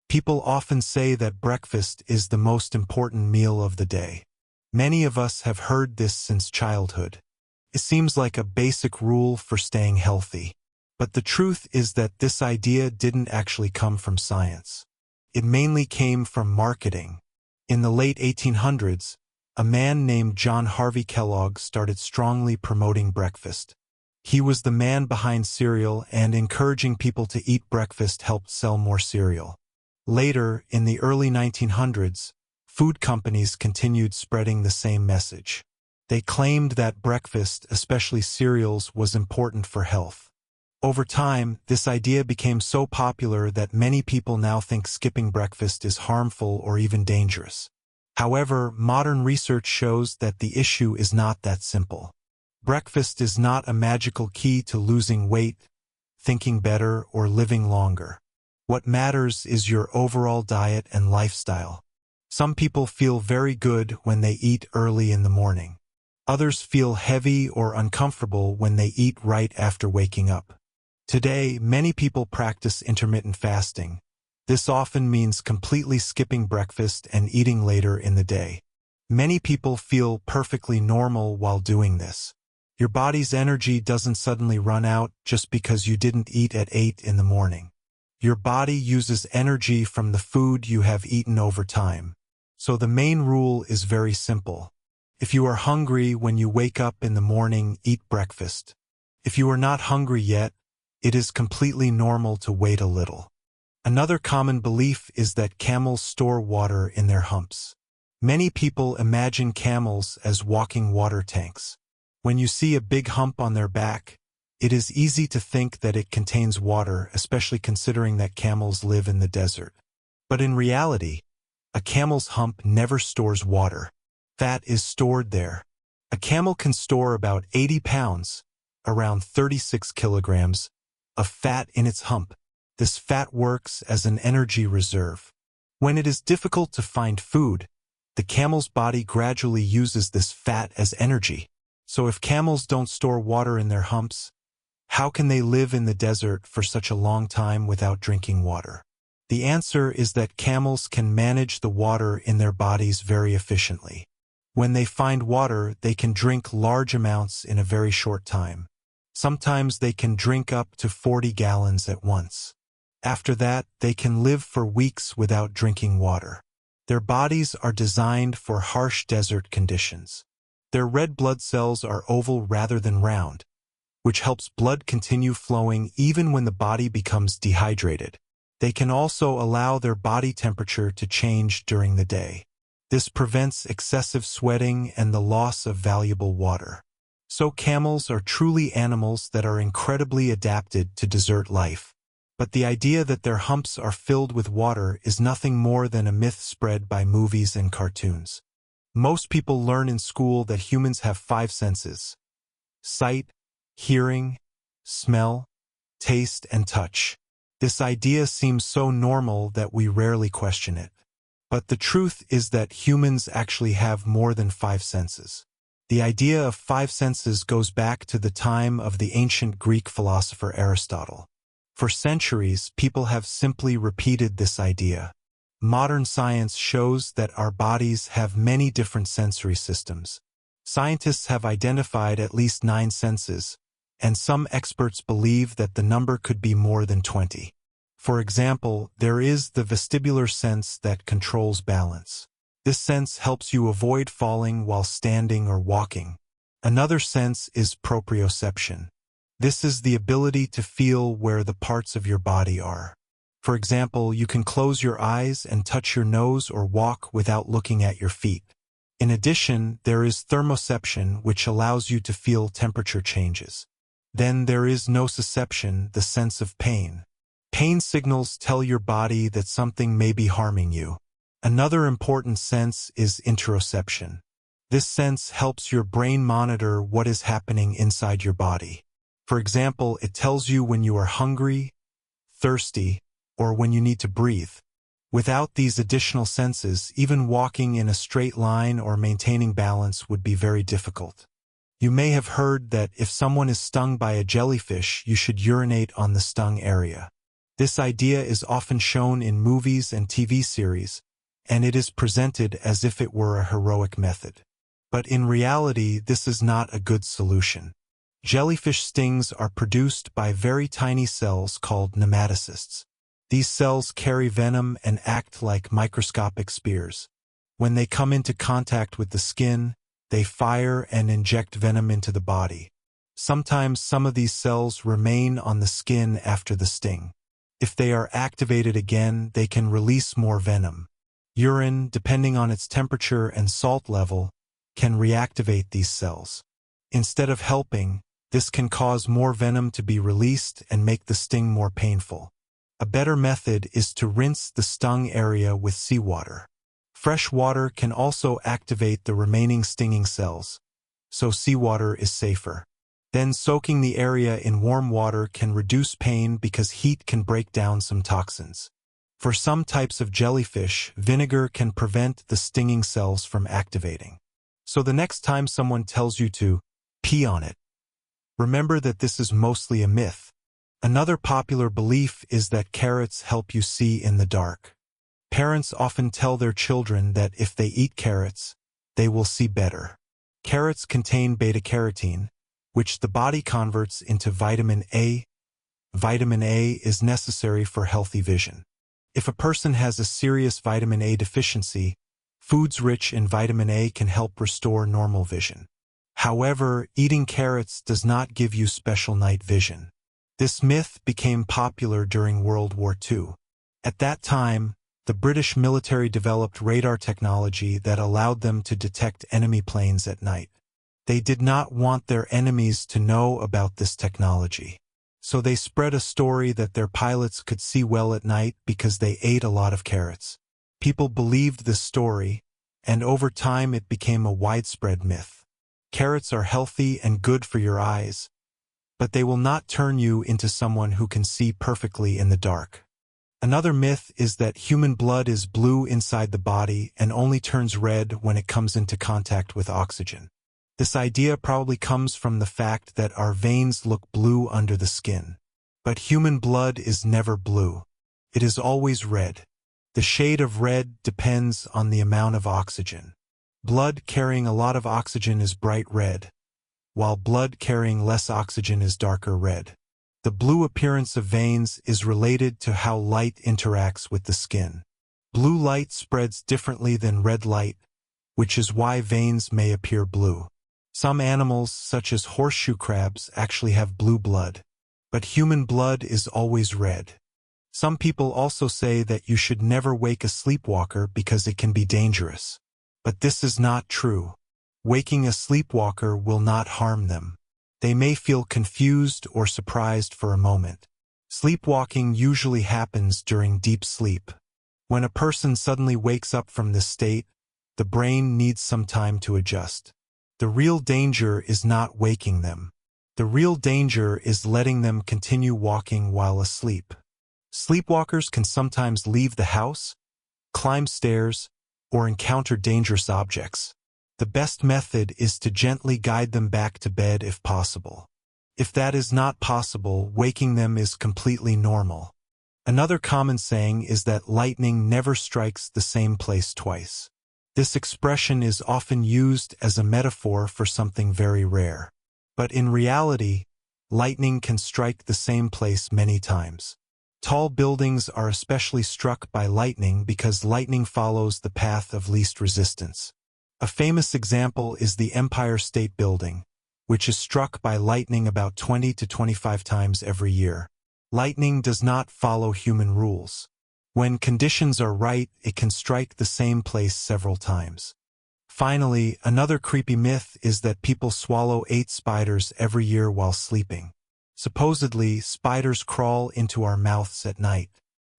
People often say that breakfast is the most important meal of the day. Many of us have heard this since childhood. It seems like a basic rule for staying healthy. But the truth is that this idea didn't actually come from science. It mainly came from marketing. In the late 1800s, a man named John Harvey Kellogg started strongly promoting breakfast. He was the man behind cereal, and encouraging people to eat breakfast helped sell more cereal. Later, in the early 1900s, food companies continued spreading the same message. They claimed that breakfast, especially cereals, was important for health. Over time, this idea became so popular that many people now think skipping breakfast is harmful or even dangerous. However, modern research shows that the issue is not that simple. Breakfast is not a magical key to losing weight, thinking better, or living longer. What matters is your overall diet and lifestyle. Some people feel very good when they eat early in the morning. Others feel heavy or uncomfortable when they eat right after waking up. Today, many people practice intermittent fasting. This often means completely skipping breakfast and eating later in the day. Many people feel perfectly normal while doing this. Your body's energy doesn't suddenly run out just because you didn't eat at 8 in the morning. Your body uses energy from the food you have eaten over time. So the main rule is very simple. If you are hungry when you wake up in the morning, eat breakfast. If you are not hungry yet, it is completely normal to wait a little. Another common belief is that camels store water in their humps. Many people imagine camels as walking water tanks. When you see a big hump on their back, it is easy to think that it contains water, especially considering that camels live in the desert. But in reality, a camel's hump never stores water. Fat is stored there. A camel can store about 80 pounds, around 36 kilograms, of fat in its hump. This fat works as an energy reserve. When it is difficult to find food, the camel's body gradually uses this fat as energy. So if camels don't store water in their humps, how can they live in the desert for such a long time without drinking water? The answer is that camels can manage the water in their bodies very efficiently. When they find water, they can drink large amounts in a very short time. Sometimes they can drink up to 40 gallons at once. After that, they can live for weeks without drinking water. Their bodies are designed for harsh desert conditions. Their red blood cells are oval rather than round, which helps blood continue flowing even when the body becomes dehydrated. They can also allow their body temperature to change during the day. This prevents excessive sweating and the loss of valuable water. So camels are truly animals that are incredibly adapted to desert life. But the idea that their humps are filled with water is nothing more than a myth spread by movies and cartoons. Most people learn in school that humans have 5 senses: sight, hearing, smell, taste, and touch. This idea seems so normal that we rarely question it. But the truth is that humans actually have more than 5 senses. The idea of 5 senses goes back to the time of the ancient Greek philosopher Aristotle. For centuries, people have simply repeated this idea. Modern science shows that our bodies have many different sensory systems. Scientists have identified at least 9 senses, and some experts believe that the number could be more than 20. For example, there is the vestibular sense that controls balance. This sense helps you avoid falling while standing or walking. Another sense is proprioception. This is the ability to feel where the parts of your body are. For example, you can close your eyes and touch your nose or walk without looking at your feet. In addition, there is thermoception, which allows you to feel temperature changes. Then there is nociception, the sense of pain. Pain signals tell your body that something may be harming you. Another important sense is interoception. This sense helps your brain monitor what is happening inside your body. For example, it tells you when you are hungry, thirsty, or when you need to breathe. Without these additional senses, even walking in a straight line or maintaining balance would be very difficult. You may have heard that if someone is stung by a jellyfish, you should urinate on the stung area. This idea is often shown in movies and TV series, and it is presented as if it were a heroic method. But in reality, this is not a good solution. Jellyfish stings are produced by very tiny cells called nematocysts. These cells carry venom and act like microscopic spears. When they come into contact with the skin, they fire and inject venom into the body. Sometimes some of these cells remain on the skin after the sting. If they are activated again, they can release more venom. Urine, depending on its temperature and salt level, can reactivate these cells. Instead of helping, this can cause more venom to be released and make the sting more painful. A better method is to rinse the stung area with seawater. Fresh water can also activate the remaining stinging cells, so seawater is safer. Then soaking the area in warm water can reduce pain because heat can break down some toxins. For some types of jellyfish, vinegar can prevent the stinging cells from activating. So the next time someone tells you to pee on it, remember that this is mostly a myth. Another popular belief is that carrots help you see in the dark. Parents often tell their children that if they eat carrots, they will see better. Carrots contain beta-carotene, which the body converts into vitamin A. Vitamin A is necessary for healthy vision. If a person has a serious vitamin A deficiency, foods rich in vitamin A can help restore normal vision. However, eating carrots does not give you special night vision. This myth became popular during World War II. At that time, the British military developed radar technology that allowed them to detect enemy planes at night. They did not want their enemies to know about this technology. So they spread a story that their pilots could see well at night because they ate a lot of carrots. People believed this story, and over time it became a widespread myth. Carrots are healthy and good for your eyes, but they will not turn you into someone who can see perfectly in the dark. Another myth is that human blood is blue inside the body and only turns red when it comes into contact with oxygen. This idea probably comes from the fact that our veins look blue under the skin. But human blood is never blue. It is always red. The shade of red depends on the amount of oxygen. Blood carrying a lot of oxygen is bright red, while blood carrying less oxygen is darker red. The blue appearance of veins is related to how light interacts with the skin. Blue light spreads differently than red light, which is why veins may appear blue. Some animals, such as horseshoe crabs, actually have blue blood, but human blood is always red. Some people also say that you should never wake a sleepwalker because it can be dangerous. But this is not true. Waking a sleepwalker will not harm them. They may feel confused or surprised for a moment. Sleepwalking usually happens during deep sleep. When a person suddenly wakes up from this state, the brain needs some time to adjust. The real danger is not waking them. The real danger is letting them continue walking while asleep. Sleepwalkers can sometimes leave the house, climb stairs, or encounter dangerous objects. The best method is to gently guide them back to bed if possible. If that is not possible, waking them is completely normal. Another common saying is that lightning never strikes the same place twice. This expression is often used as a metaphor for something very rare. But in reality, lightning can strike the same place many times. Tall buildings are especially struck by lightning because lightning follows the path of least resistance. A famous example is the Empire State Building, which is struck by lightning about 20 to 25 times every year. Lightning does not follow human rules. When conditions are right, it can strike the same place several times. Finally, another creepy myth is that people swallow 8 spiders every year while sleeping. Supposedly, spiders crawl into our mouths at night.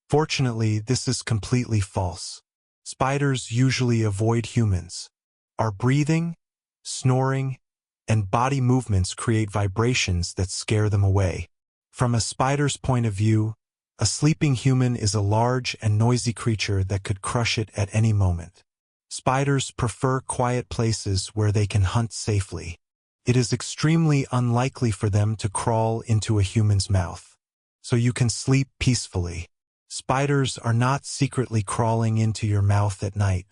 Fortunately, this is completely false. Spiders usually avoid humans. Our breathing, snoring, and body movements create vibrations that scare them away. From a spider's point of view, a sleeping human is a large and noisy creature that could crush it at any moment. Spiders prefer quiet places where they can hunt safely. It is extremely unlikely for them to crawl into a human's mouth. so you can sleep peacefully. Spiders are not secretly crawling into your mouth at night.